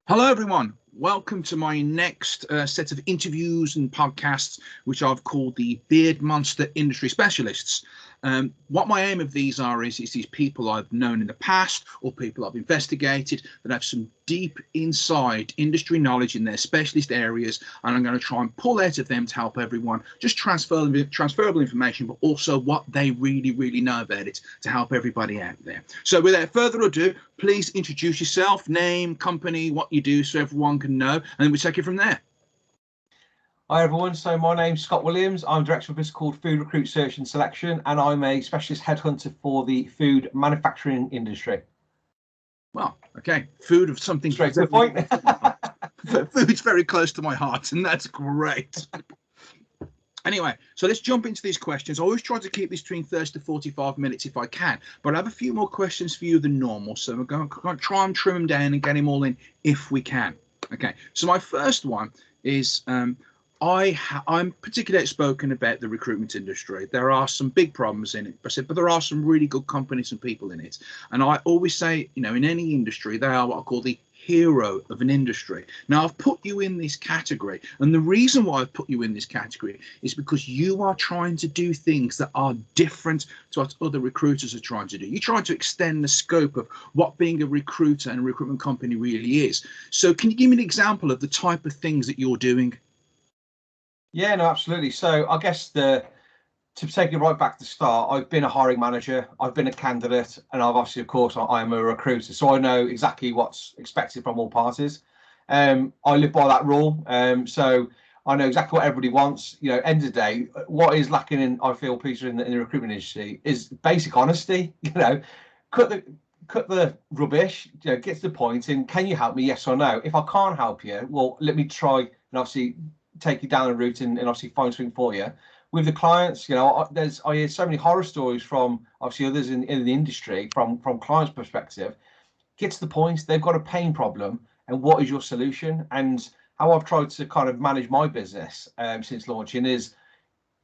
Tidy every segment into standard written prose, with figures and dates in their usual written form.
Hello, everyone. Welcome to my next set of interviews and podcasts, which I've called the Beard Monster Industry Specialists. What my aim of these is these people I've known in the past or people I've investigated that have some deep inside industry knowledge in their specialist areas, and I'm going to try and pull out of them to help everyone just transferable information, but also what they really know about it to help everybody out there. So without further ado, please introduce yourself, name, company, what you do, so everyone can know, and then we take it from there. Hi everyone, so my name's Scott Williams. I'm director of a business called Food Recruit Search and Selection, and I'm a specialist headhunter for the food manufacturing industry. Well, okay, food of something straight to the point. Food's very close to my heart, and that's great. Anyway, so let's jump into these questions. I always try to keep this between 30 to 45 minutes if I can, but I have a few more questions for you than normal, so we're going to try and trim them down and get them all in if we can. Okay, so my first one is I'm particularly outspoken about the recruitment industry. There are some big problems in it, but there are some really good companies and people in it. And I always say, in any industry, they are what I call the hero of an industry. Now, I've put you in this category, and the reason why I've put you in this category is because you are trying to do things that are different to what other recruiters are trying to do. You're trying to extend the scope of what being a recruiter and a recruitment company really is. So can you give me an example of the type of things that you're doing? Yeah, no, absolutely. So I guess to take it right back to the start, I've been a hiring manager, I've been a candidate, and I've obviously, of course, I am a recruiter. So I know exactly what's expected from all parties. I live by that rule. So I know exactly what everybody wants. End of the day, what is lacking in, I feel, Peter, in the recruitment industry is basic honesty. Cut the rubbish, get to the point, and can you help me? Yes or no. If I can't help you, well, let me try and obviously take you down a route and obviously find something for you. With the clients, I hear so many horror stories from obviously others in the industry from clients' perspective. Get to the point, they've got a pain problem, and what is your solution? And how I've tried to kind of manage my business since launching is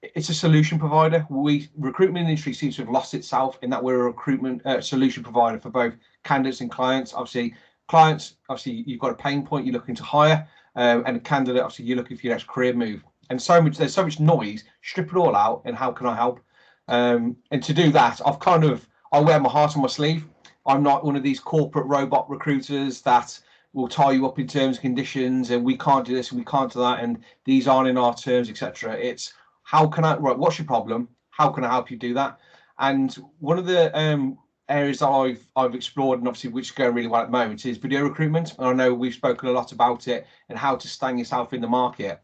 it's a solution provider. Recruitment industry seems to have lost itself in that we're a recruitment solution provider for both candidates and clients. Obviously, clients, you've got a pain point you're looking to hire, and a candidate, obviously, you're looking for your next career move. And there's so much noise. Strip it all out, and how can I help? And to do that, I wear my heart on my sleeve. I'm not one of these corporate robot recruiters that will tie you up in terms and conditions, and we can't do this and we can't do that, and these aren't in our terms, etc. It's how can I, right, what's your problem? How can I help you do that? And one of the areas that I've explored, and obviously which is going really well at the moment, is video recruitment. And I know we've spoken a lot about it and how to stand yourself in the market.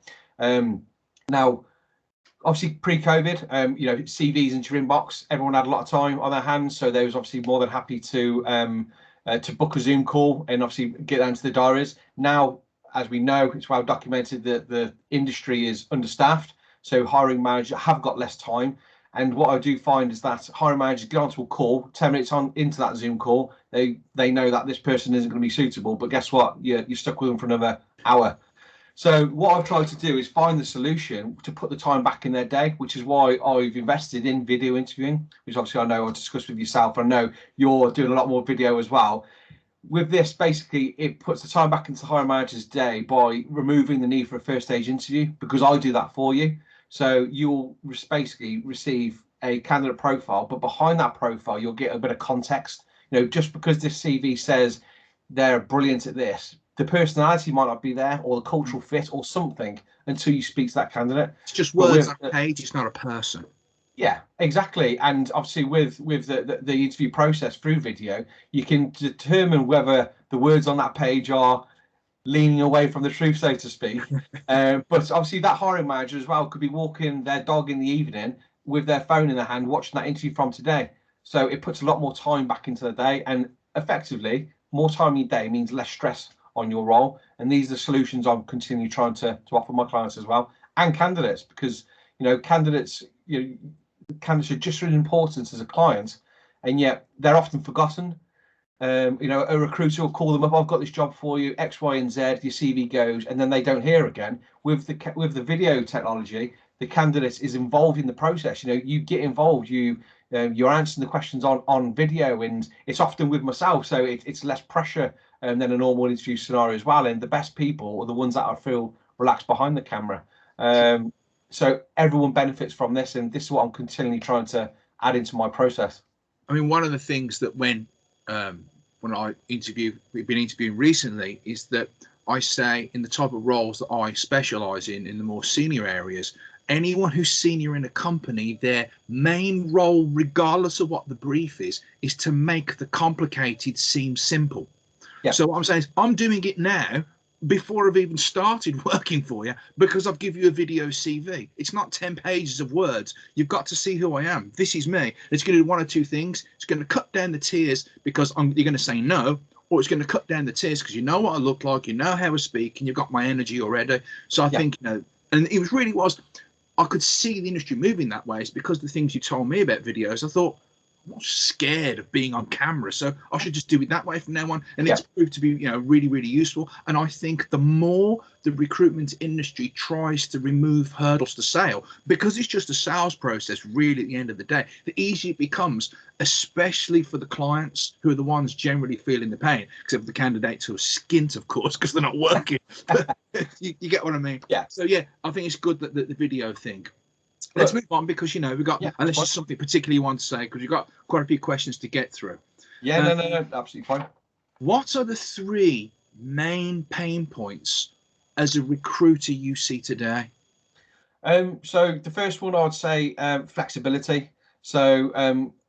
Now, obviously pre-COVID, CVs into your inbox, everyone had a lot of time on their hands, so they was obviously more than happy to book a Zoom call and obviously get down to the diaries. Now, as we know, it's well documented that the industry is understaffed, so hiring managers have got less time. And what I do find is that hiring managers get onto a call, 10 minutes into that Zoom call, they know that this person isn't going to be suitable, but guess what? You're stuck with them for another hour. So what I've tried to do is find the solution to put the time back in their day, which is why I've invested in video interviewing, which obviously I know I'll discuss with yourself. I know you're doing a lot more video as well. With this, basically, it puts the time back into the hiring manager's day by removing the need for a first stage interview, because I do that for you. So you'll basically receive a candidate profile, but behind that profile, you'll get a bit of context. Just because this CV says they're brilliant at this, the personality might not be there, or the cultural fit, or something, until you speak to that candidate. It's just words on a page. It's not a person. Yeah, exactly. And obviously, with the interview process through video, you can determine whether the words on that page are leaning away from the truth, so to speak. But obviously that hiring manager as well could be walking their dog in the evening with their phone in their hand, watching that interview from today. So it puts a lot more time back into the day, and effectively more time in your day means less stress on your role. And these are the solutions I'm continually trying to offer my clients as well, and candidates, because candidates are just as important as a client, and yet they're often forgotten. A recruiter will call them up, I've got this job for you, X, Y, and Z, your CV goes, and then they don't hear again. With the video technology, the candidate is involved in the process. You get involved, you're answering the questions on video, and it's often with myself, so it's less pressure than a normal interview scenario as well. And the best people are the ones that I feel relaxed behind the camera. So everyone benefits from this, and this is what I'm continually trying to add into my process. I mean, one of the things that when we've been interviewing recently, is that I say in the type of roles that I specialize in the more senior areas, anyone who's senior in a company, their main role, regardless of what the brief is to make the complicated seem simple. Yeah. So what I'm saying is I'm doing it now before I've even started working for you, because I've given you a video CV. It's not 10 pages of words. You've got to see who I am. This is me. It's going to do one or two things. It's going to cut down the tears because you're going to say no, or it's going to cut down the tears because you know what I look like, you know how I speak, and you've got my energy already. So I think, and it was I could see the industry moving that way. It's because the things you told me about videos, I thought, I'm not scared of being on camera, so I should just do it that way from now on. And it's proved to be, really, really useful. And I think the more the recruitment industry tries to remove hurdles to sale, because it's just a sales process, really, at the end of the day, the easier it becomes, especially for the clients who are the ones generally feeling the pain, except for the candidates who are skint, of course, because they're not working. But you get what I mean? Yeah. So, yeah, I think it's good that the video thing. Let's move on, because we've got, unless there's something particularly you want to say, because you've got quite a few questions to get through. Yeah, no, absolutely fine. What are the 3 main pain points as a recruiter you see today? So the first one I would say flexibility. So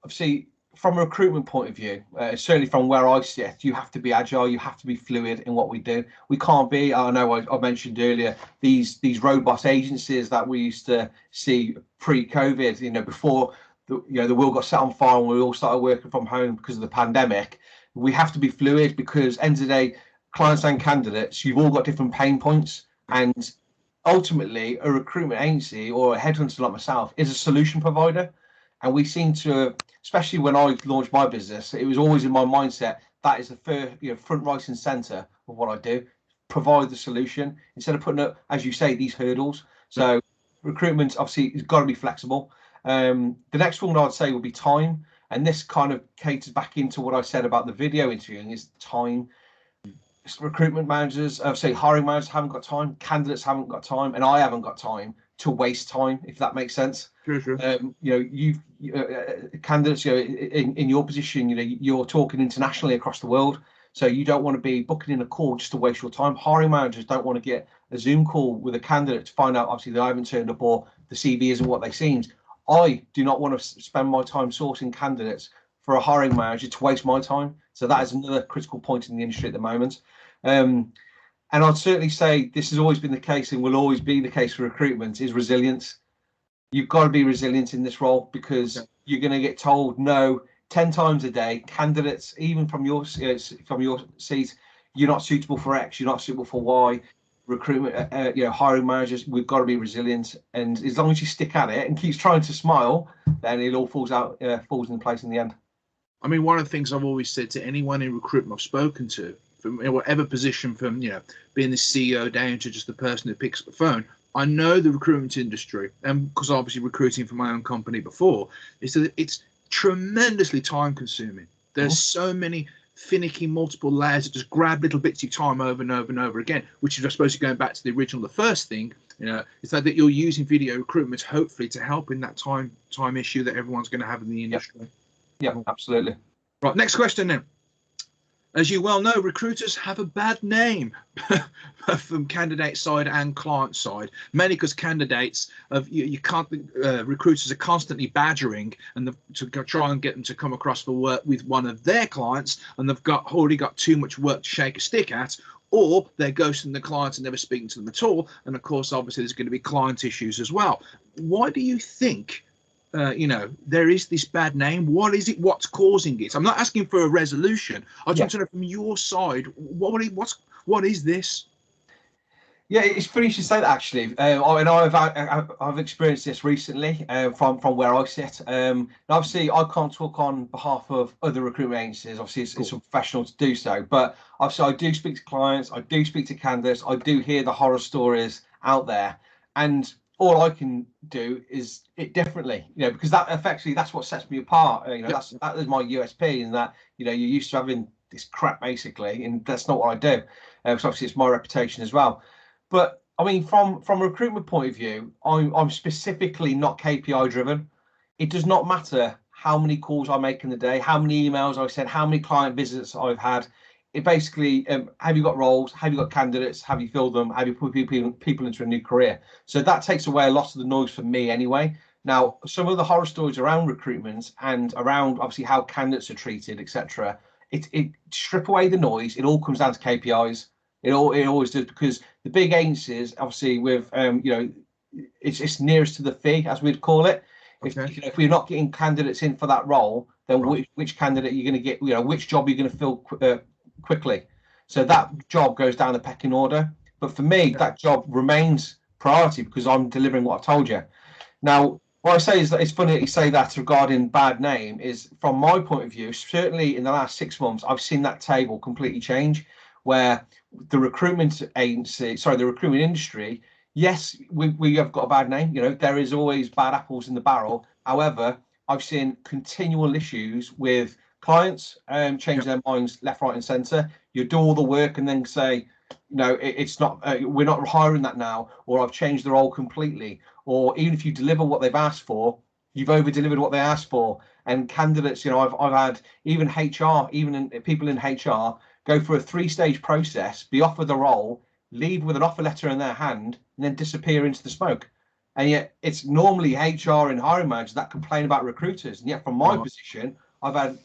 obviously from a recruitment point of view, certainly from where I sit, you have to be agile, you have to be fluid in what we do. We can't be, I know I mentioned earlier, these robust agencies that we used to see pre-COVID, before the world got set on fire and we all started working from home because of the pandemic. We have to be fluid because end of the day, clients and candidates, you've all got different pain points, and ultimately a recruitment agency or a headhunter like myself is a solution provider. And we seem to, especially when I launched my business, it was always in my mindset that is the first, front, right and center of what I do, provide the solution instead of putting up, as you say, these hurdles. So recruitment obviously has got to be flexible. The next one I'd say would be time, and this kind of caters back into what I said about the video interviewing, is time. Recruitment managers, hiring managers haven't got time, candidates haven't got time, and I haven't got time to waste time, if that makes sense. Sure. Candidates, in your position, you're talking internationally across the world, so you don't want to be booking in a call just to waste your time. Hiring managers don't want to get a Zoom call with a candidate to find out, obviously, they haven't turned up or the CV isn't what they seem. I do not want to spend my time sourcing candidates for a hiring manager to waste my time. So that is another critical point in the industry at the moment. And I'd certainly say this has always been the case and will always be the case for recruitment, is resilience. You've got to be resilient in this role, because you're going to get told no 10 times a day. Candidates, even from your seat, you're not suitable for X, you're not suitable for Y. Recruitment, hiring managers, we've got to be resilient. And as long as you stick at it and keeps trying to smile, then it all falls into place in the end. I mean, one of the things I've always said to anyone in recruitment I've spoken to, from whatever position, from being the CEO down to just the person who picks up the phone, I know the recruitment industry, and because obviously recruiting for my own company before, is that it's tremendously time consuming. There's so many finicky multiple layers that just grab little bits of time over and over and over again, which is, I suppose, going back to the first thing, is that you're using video recruitment hopefully to help in that time issue that everyone's going to have in the industry. Yeah, absolutely. Right, next question then. As you well know, recruiters have a bad name from candidate side and client side, mainly because candidates recruiters are constantly badgering and to try and get them to come across for work with one of their clients, and they've already got too much work to shake a stick at, or they're ghosting the clients and never speaking to them at all. And of course, obviously, there's going to be client issues as well. Why do you think there is this bad name? What is it? What's causing it? I'm not asking for a resolution. I just want to know from your side, what is this? Yeah, it's funny you should say that, actually. I've experienced this recently from where I sit. Obviously, I can't talk on behalf of other recruitment agencies. Obviously, it's professional to do so. But obviously, I do speak to clients. I do speak to candidates. I do hear the horror stories out there. And all I can do is it differently, because that effectively, that's what sets me apart. That is my USP, in that, you're used to having it's crap basically, and that's not what I do. Because obviously it's my reputation as well. But I mean, from a recruitment point of view, I'm specifically not KPI driven. It does not matter how many calls I make in the day, how many emails I send, how many client visits I've had. It basically, have you got roles? Have you got candidates? Have you filled them? Have you put people into a new career? So that takes away a lot of the noise for me anyway. Now, some of the horror stories around recruitment and around obviously how candidates are treated, etc. It strip away the noise. It all comes down to KPIs. It always does, because the big agencies, obviously, with it's nearest to the fee, as we'd call it. Okay. If we're not getting candidates in for that role, then Right. which candidate you're going to get, which job you're going to fill quickly. So that job goes down the pecking order. But for me, that job remains priority because I'm delivering what I've told you. Now, what I say is that it's funny that you say that regarding bad name is, from my point of view, certainly in the last 6 months, I've seen that table completely change, where the recruitment industry, yes, we have got a bad name. There is always bad apples in the barrel. However, I've seen continual issues with clients change their minds left, right, and centre. You do all the work and then say, it's not. We're not hiring that now, or I've changed the role completely. Or even if you deliver what they've asked for, you've over delivered what they asked for. And candidates, I've had even HR, people in HR go through a 3-stage process, be offered the role, leave with an offer letter in their hand, and then disappear into the smoke. And yet it's normally HR and hiring managers that complain about recruiters. And yet from my position, I've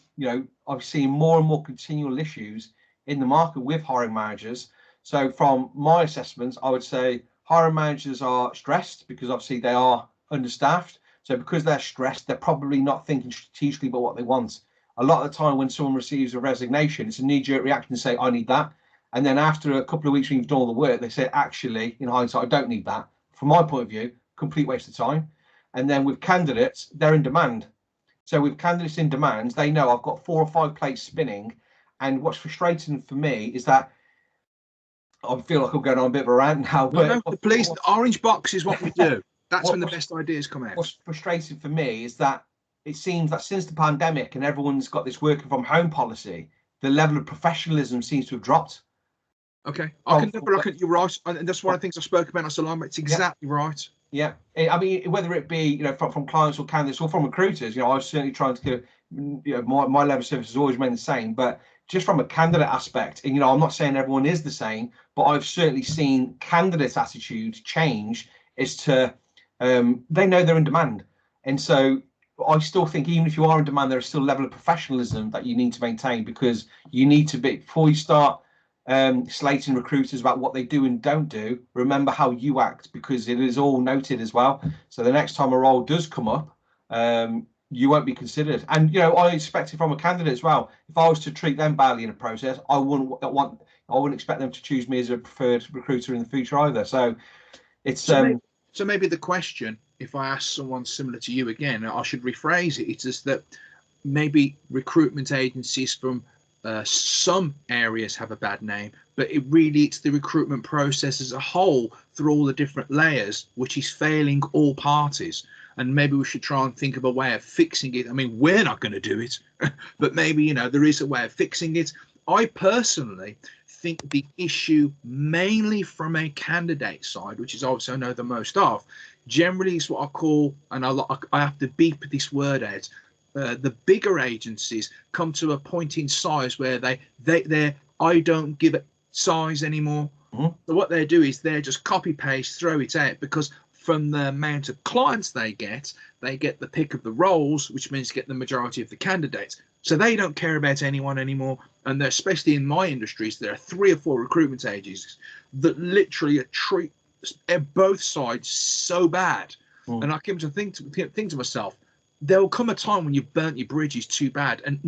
seen more and more continual issues in the market with hiring managers. So from my assessments, I would say hiring managers are stressed because obviously they are understaffed. So because they're stressed, they're probably not thinking strategically about what they want. A lot of the time when someone receives a resignation, it's a knee-jerk reaction to say, I need that. And then after a couple of weeks when you've done all the work, they say, actually, in hindsight, I don't need that. From my point of view, complete waste of time. And then with candidates, they're in demand. So with candidates in demand, they know I've got 4 or 5 plates spinning. And what's frustrating for me is that I feel like I'm going on a bit of a rant now. No, please, the orange box is what we do. That's when the best ideas come out. What's frustrating for me is that it seems that since the pandemic and everyone's got this working from home policy, the level of professionalism seems to have dropped. Okay, you're right, and that's one of the things I spoke about on Salon. It's exactly right. Yeah, I mean, whether it be from clients or candidates or from recruiters, I was certainly trying to give, my level of service has always remained the same. But just from a candidate aspect, and I'm not saying everyone is the same, but I've certainly seen candidates' attitude change as to they know they're in demand, and so I still think even if you are in demand, there is still a level of professionalism that you need to maintain, because you need to be, before you start slating recruiters about what they do and don't do, remember how you act, because it is all noted as well. So the next time a role does come up, you won't be considered. And I expect it from a candidate as well. If I was to treat them badly in a process, I wouldn't expect them to choose me as a preferred recruiter in the future either. So it's so maybe the question, if I ask someone similar to you again, I should rephrase it. It's just that maybe recruitment agencies from some areas have a bad name, but it's the recruitment process as a whole through all the different layers which is failing all parties. And maybe we should try and think of a way of fixing it. I mean, we're not going to do it, but maybe there is a way of fixing it. I personally think the issue, mainly from a candidate side, which is obviously I know the most of, generally is what I call, and I have to beep this word out, the bigger agencies come to a point in size where they're I don't give it size anymore. So what they do is they're just copy paste, throw it out, because from the amount of clients they get the pick of the roles, which means get the majority of the candidates. So they don't care about anyone anymore. And especially in my industries, there are 3 or 4 recruitment agencies that literally treat both sides so bad. And I came to think to myself, there will come a time when you've burnt your bridges too bad, and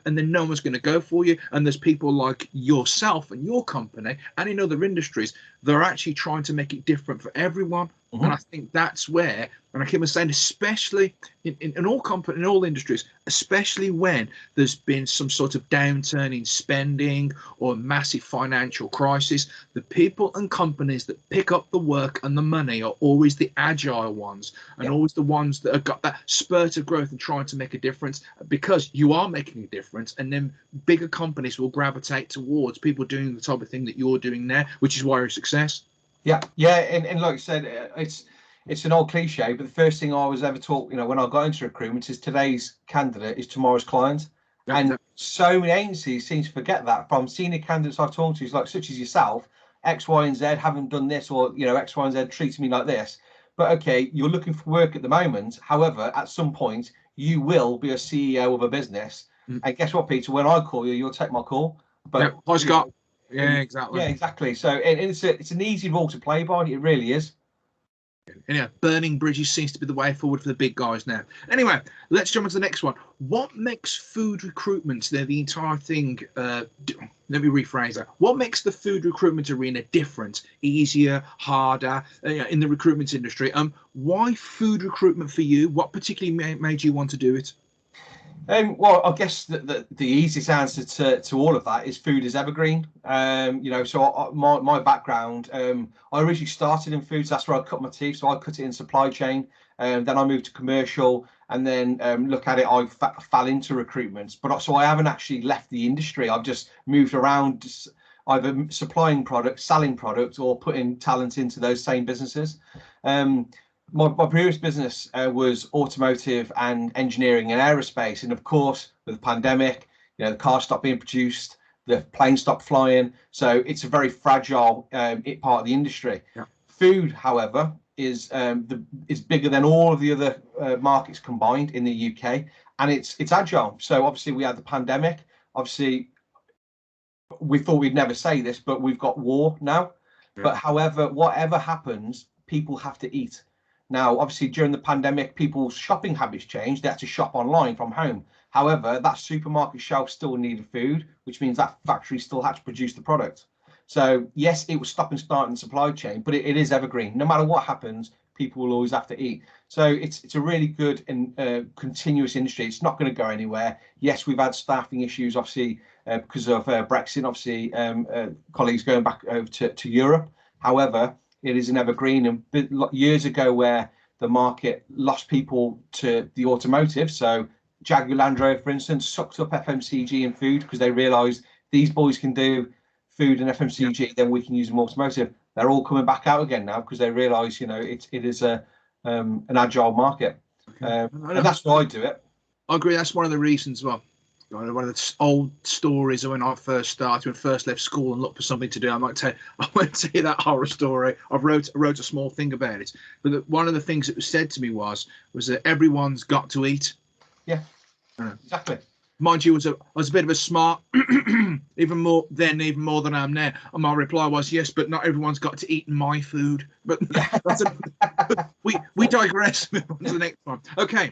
then no one's going to go for you. And there's people like yourself and your company and in other industries, they're actually trying to make it different for everyone. And I think that's where, and I keep on saying, especially in all industries, especially when there's been some sort of downturn in spending or massive financial crisis, the people and companies that pick up the work and the money are always the agile ones, and always the ones that have got that spurt of growth and trying to make a difference, because you are making a difference. And then bigger companies will gravitate towards people doing the type of thing that you're doing there, which is why you're a success. Yeah, and like you said, it's an old cliche, but the first thing I was ever taught, when I got into recruitment, is today's candidate is tomorrow's client. Yeah, and so many agencies seem to forget that. From senior candidates I've talked to, like such as yourself, X, Y, and Z haven't done this, or X, Y, and Z treats me like this. But okay, you're looking for work at the moment. However, at some point, you will be a CEO of a business. And guess what, Peter? When I call you, you'll take my call. But hi, Scott. Yeah, exactly. Yeah, exactly. So it's an easy role to play by. It really is. Yeah, burning bridges seems to be the way forward for the big guys now. Anyway, let's jump on to the next one. What makes food recruitment, the entire thing, let me rephrase that. What makes the food recruitment arena different, easier, harder in the recruitment industry? Why food recruitment for you? What particularly made you want to do it? Well, I guess the easiest answer to all of that is food is evergreen. So my background, I originally started in foods. That's where I cut my teeth. So I cut it in supply chain. Then I moved to commercial, and then look at it, I fell into recruitment. But so I haven't actually left the industry. I've just moved around, either supplying products, selling products, or putting talent into those same businesses. My previous business was automotive and engineering and aerospace, and of course, with the pandemic, the cars stopped being produced, the planes stopped flying, so it's a very fragile part of the industry. Yeah. Food, however, is bigger than all of the other markets combined in the UK, and it's agile. So obviously, we had the pandemic. Obviously, we thought we'd never say this, but we've got war now. Yeah. But however, whatever happens, people have to eat. Now, obviously, during the pandemic, people's shopping habits changed. They had to shop online from home. However, that supermarket shelf still needed food, which means that factory still had to produce the product. So, yes, it was stop and start in the supply chain, but it is evergreen. No matter what happens, people will always have to eat. So it's a really good and continuous industry. It's not going to go anywhere. Yes, we've had staffing issues, obviously, because of Brexit, obviously, colleagues going back over to Europe. However, it is an evergreen. And years ago, where the market lost people to the automotive, so Jaguar Land Rover, for instance, sucked up FMCG and food because they realised these boys can do food and FMCG, then we can use them automotive. They're all coming back out again now because they realise, it is an agile market, and that's why I do it. I agree. That's one of the reasons. Well, one of the old stories of when I first started, when I first left school and looked for something to do. I won't tell you that horror story. I wrote a small thing about it. But one of the things that was said to me was that everyone's got to eat. Yeah, exactly. Mind you, I was a bit of a smart, even more than I am now. And my reply was, yes, but not everyone's got to eat my food. But we digress. Move on to the next one. Okay.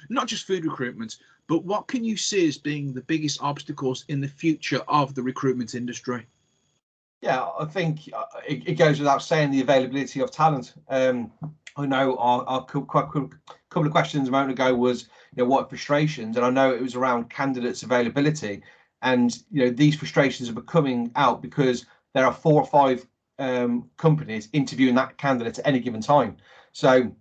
Not just food recruitment, but what can you see as being the biggest obstacles in the future of the recruitment industry? Yeah, I think it goes without saying the availability of talent. I know our couple of questions a moment ago was, what frustrations, and I know it was around candidates availability, and these frustrations are coming out because there are 4 or 5 companies interviewing that candidate at any given time. So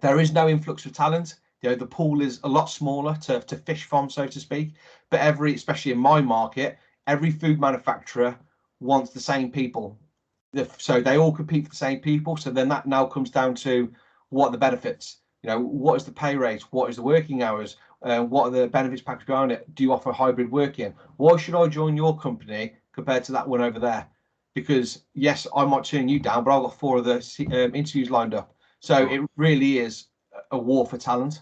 there is no influx of talent. The pool is a lot smaller to fish from, so to speak. But especially in my market, every food manufacturer wants the same people. So they all compete for the same people. So then that now comes down to what are the benefits? What is the pay rate? What is the working hours? What are the benefits package behind it? Do you offer hybrid working? Why should I join your company compared to that one over there? Because yes, I might turn you down, but I've got 4 other interviews lined up. So it really is a war for talent.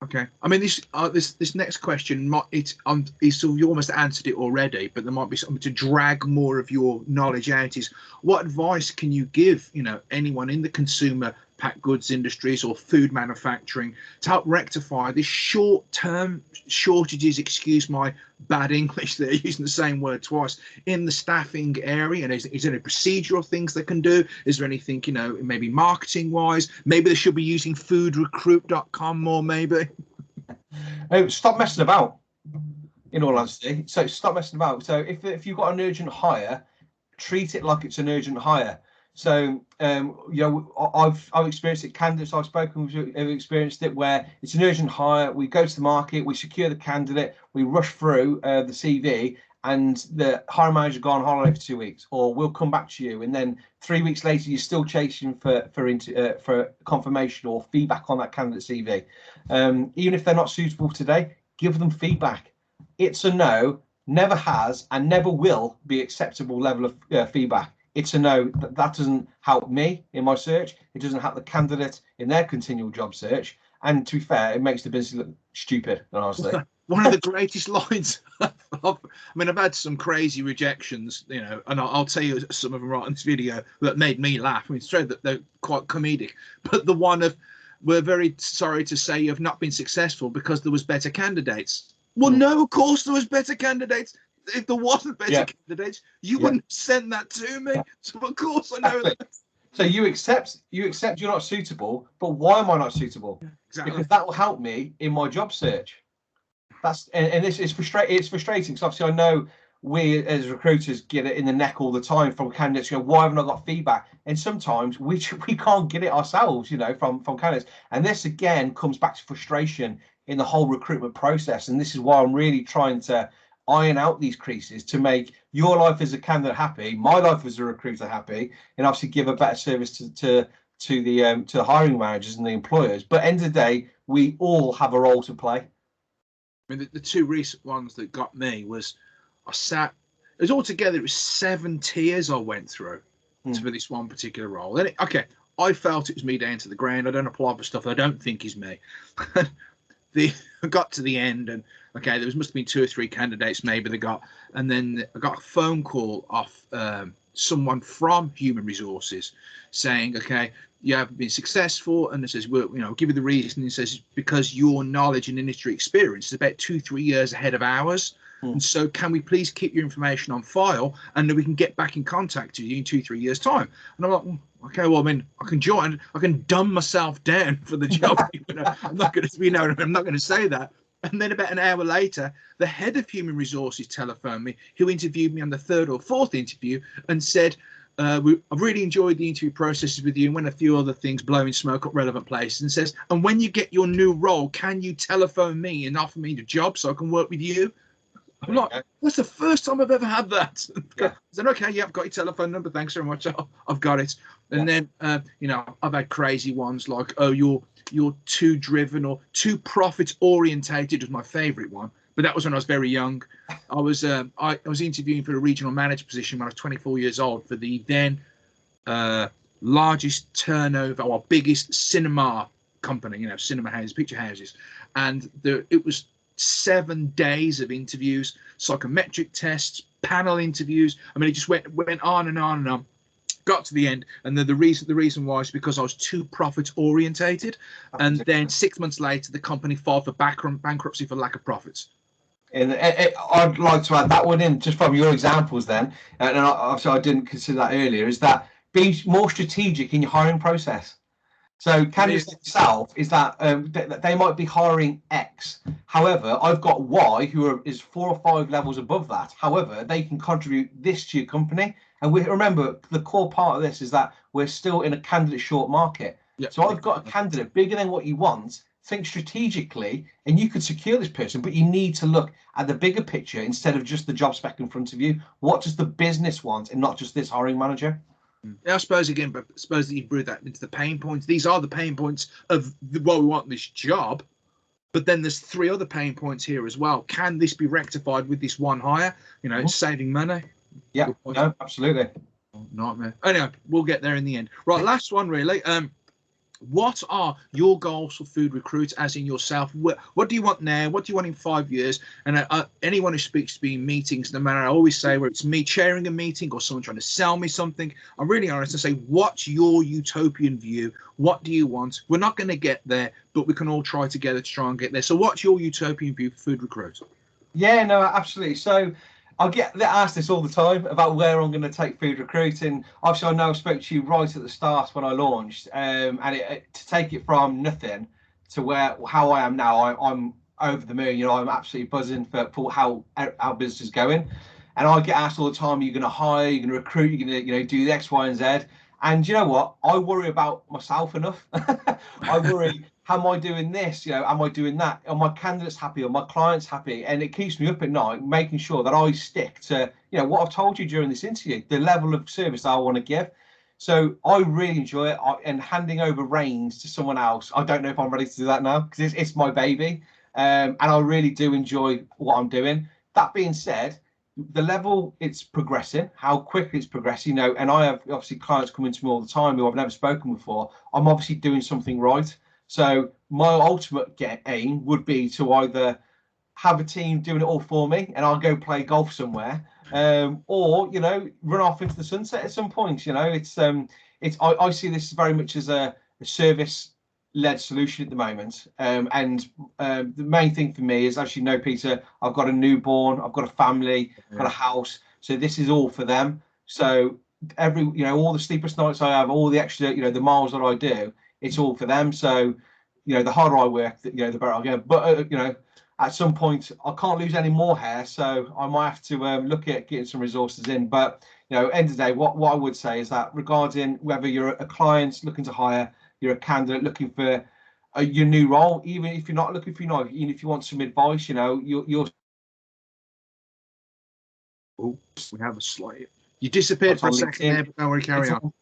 Okay, I mean this next question, you almost answered it already, but there might be something to drag more of your knowledge out. Is what advice can you give anyone in the consumer packed goods industries or food manufacturing to help rectify this short-term shortages, excuse my bad English there, using the same word twice, in the staffing area? And is there any procedural things they can do? Is there anything, you know, maybe marketing wise? Maybe they should be using foodrecruit.com more, maybe. Oh, stop messing about, in all honesty. So stop messing about. So if you've got an urgent hire, treat it like it's an urgent hire. So you know, I've experienced it. Candidates I've spoken with have experienced it, where it's an urgent hire. We go to the market, we secure the candidate, we rush through the CV, and the hiring manager go on holiday for 2 weeks, or we'll come back to you, and then 3 weeks later you're still chasing for confirmation or feedback on that candidate CV. Even if they're not suitable today, give them feedback. It's a no, never has and never will be acceptable level of feedback. It's a no. That doesn't help me in my search. It doesn't help the candidate in their continual job search. And to be fair, it makes the business look stupid, honestly. One of the greatest lines I mean, I've had some crazy rejections, you know, and I'll tell you some of them right in this video that made me laugh. I mean, it's true that they're quite comedic, but the one of, we're very sorry to say you have not been successful because there was better candidates. Well, no, of course there was better candidates. If there wasn't better candidates, you wouldn't send that to me. So of course I know that. So you accept you're not suitable, but why am I not suitable? Exactly. Because that will help me in my job search. That's and it's frustrating. It's frustrating because obviously I know we as recruiters get it in the neck all the time from candidates. You know, why haven't I got feedback? And sometimes we can't get it ourselves. You know, from candidates. And this again comes back to frustration in the whole recruitment process. And this is why I'm really trying to iron out these creases to make your life as a candidate happy, my life as a recruiter happy, and obviously give a better service to the hiring managers and the employers. But end of the day, we all have a role to play. I mean, the two recent ones that got me was it was altogether, it was 7 tiers I went through for this one particular role. And I felt it was me down to the ground. I don't apply for stuff I don't think is me. I got to the end, and there must have been 2 or 3 candidates maybe they got, and then I got a phone call off someone from Human Resources saying, you haven't been successful, and it says, well, you know, give you the reason. It says because your knowledge and industry experience is about 2-3 years ahead of ours, and so can we please keep your information on file, and then we can get back in contact with you in 2-3 years time. And I'm like, okay, well, I mean, I can join, I can dumb myself down for the job. You know, I'm not going to say that. And then about an hour later, the head of Human Resources telephoned me, who interviewed me on the 3rd or 4th interview, and said, I've really enjoyed the interview processes with you, and went a few other things, blowing smoke up relevant places, and says, and when you get your new role, can you telephone me and offer me the job so I can work with you? I'm like, that's the first time I've ever had that. I said, okay, yeah, I've got your telephone number. Thanks very much. I've got it. And then, you know, I've had crazy ones like, oh, you're too driven or too profit orientated was my favorite one. But that was when I was very young. I was interviewing for a regional manager position when I was 24 years old for the then largest turnover or biggest cinema company, you know, cinema houses, picture houses. And it was 7 days of interviews, psychometric tests, panel interviews. I mean, it just went on and on and on. Got to the end, and the reason why is because I was too profit orientated, and then 6 months later, the company filed for bankruptcy for lack of profits. And I'd like to add that one in just from your examples then, and obviously I didn't consider that earlier, is that be more strategic in your hiring process. So candidates like yourself is that they might be hiring X. However, I've got Y who is 4 or 5 levels above that. However, they can contribute this to your company. And remember, the core part of this is that we're still in a candidate short market. Yep. So I've got a candidate bigger than what you want. Think strategically, and you could secure this person, but you need to look at the bigger picture instead of just the job spec in front of you. What does the business want, and not just this hiring manager? I suppose again, but suppose that you brew that into the pain points. These are the pain points of why we want this job, but then there's 3 other pain points here as well. Can this be rectified with this one hire? You know, it's saving money. Yeah, no, absolutely. Nightmare. Anyway, we'll get there in the end. Right, last one really. What are your goals for Food Recruit, as in yourself? What do you want now? What do you want in 5 years? And anyone who speaks to me in meetings, no matter, I always say, whether it's me chairing a meeting or someone trying to sell me something, I'm really honest and say, what's your utopian view? What do you want? We're not going to get there, but we can all try together to try and get there. So what's your utopian view for Food Recruit? Yeah, no, absolutely. So I get asked this all the time about where I'm going to take Food Recruit, and obviously I know I spoke to you right at the start when I launched, and to take it from nothing to how I am now, I'm over the moon. You know, I'm absolutely buzzing for how our business is going, and I get asked all the time, "You're going to hire, you're going to recruit, you're going to do the X, Y, and Z." And you know what? I worry about myself enough. I worry, how am I doing this? You know, am I doing that? Are my candidates happy? Are my clients happy? And it keeps me up at night, making sure that I stick to, you know, what I've told you during this interview, the level of service that I want to give. So I really enjoy it. And handing over reins to someone else, I don't know if I'm ready to do that now, because it's my baby. And I really do enjoy what I'm doing. That being said, the level it's progressing, how quickly it's progressing, you know, and I have obviously clients coming to me all the time who I've never spoken before. I'm obviously doing something right. So my ultimate aim would be to either have a team doing it all for me and I'll go play golf somewhere, or, you know, run off into the sunset at some point. You know, I see this very much as a service led solution at the moment. And the main thing for me is, as you know, Peter, I've got a newborn, I've got a family, I've got a house. So this is all for them. So all the sleepless nights I have, all the extra, you know, the miles that I do, it's all for them. So, you know, the harder I work, the better I get. But, you know, at some point I can't lose any more hair. So I might have to look at getting some resources in. But, you know, end of the day, what I would say is that regarding whether you're a client looking to hire, you're a candidate looking for your new role, even if you're not looking for even if you want some advice, you know, you're Oh, we have a slight. You disappeared for a second there, but don't worry, carry on.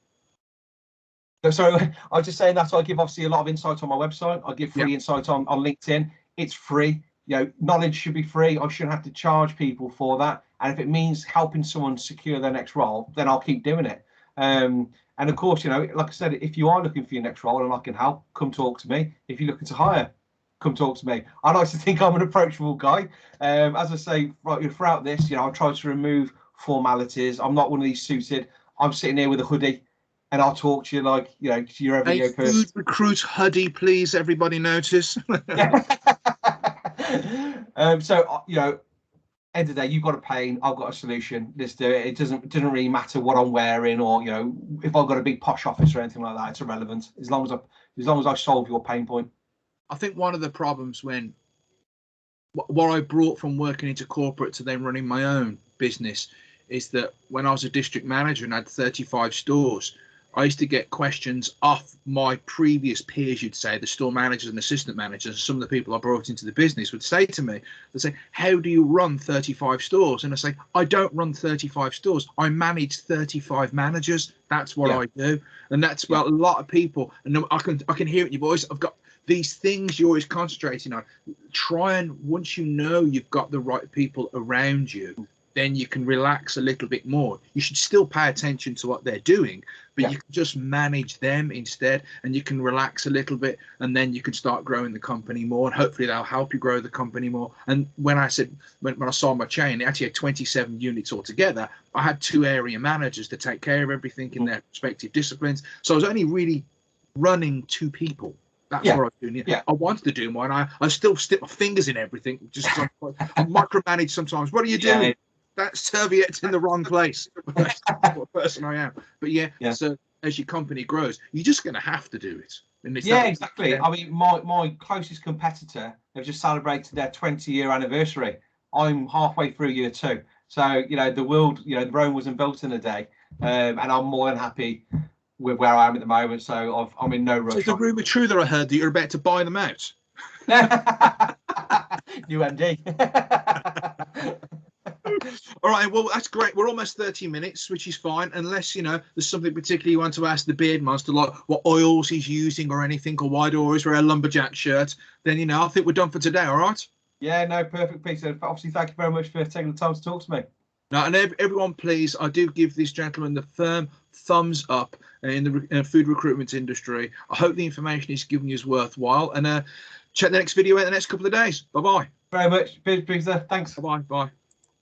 So I was just saying that I give obviously a lot of insight on my website. I give free insight on LinkedIn. It's free. You know, knowledge should be free. I shouldn't have to charge people for that. And if it means helping someone secure their next role, then I'll keep doing it. And of course, you know, like I said, if you are looking for your next role and I can help, come talk to me. If you're looking to hire, come talk to me. I like to think I'm an approachable guy. As I say, throughout this, you know, I try to remove formalities. I'm not one of these suited. I'm sitting here with a hoodie and I'll talk to you like, you know, to your everyday person. Food Recruit hoodie, please, everybody notice. So, you know, end of the day, you've got a pain, I've got a solution. Let's do it. It doesn't really matter what I'm wearing, or, you know, if I've got a big posh office or anything like that. It's irrelevant as long as I solve your pain point. I think one of the problems when what I brought from working into corporate to then running my own business is that when I was a district manager and had 35 stores, I used to get questions off my previous peers, you'd say, the store managers and assistant managers. Some of the people I brought into the business would say to me, they'd say, how do you run 35 stores? And I say, I don't run 35 stores. I manage 35 managers. That's what I do. And that's what a lot of people, and I can hear it in your voice. I've got these things you're always concentrating on. Try and, once you know you've got the right people around you, then you can relax a little bit more. You should still pay attention to what they're doing, but you can just manage them instead, and you can relax a little bit, and then you can start growing the company more, and hopefully they'll help you grow the company more. And when I saw my chain, it actually had 27 units altogether. I had 2 area managers to take care of everything in their respective disciplines. So I was only really running 2 people. That's what I was doing. I wanted to do more, and I still stick my fingers in everything. Just I micromanage sometimes. What are you doing? That serviette's in the wrong place. That's what person I am. But so as your company grows, you're just going to have to do it. And exactly. I mean, my closest competitor, they've just celebrated their 20-year anniversary. I'm halfway through year 2. So, you know, the world, you know, Rome wasn't built in a day. And I'm more than happy with where I am at the moment. So I'm in no rush. So is the rumour true that I heard that you're about to buy them out? New MD. All right, well, that's great. We're almost 30 minutes, which is fine, unless, you know, there's something particularly you want to ask the beard monster, like what oils he's using or anything, or why do I always wear a lumberjack shirt. Then, you know, I think we're done for today. All right. Yeah, no, perfect, Peter. Obviously, thank you very much for taking the time to talk to me. Now, and everyone, please, I do give this gentleman the firm thumbs up in the food recruitment industry. I hope the information he's given you is worthwhile. And check the next video in the next couple of days. Bye-bye. Very much. Peter, thanks. Bye-bye. Bye.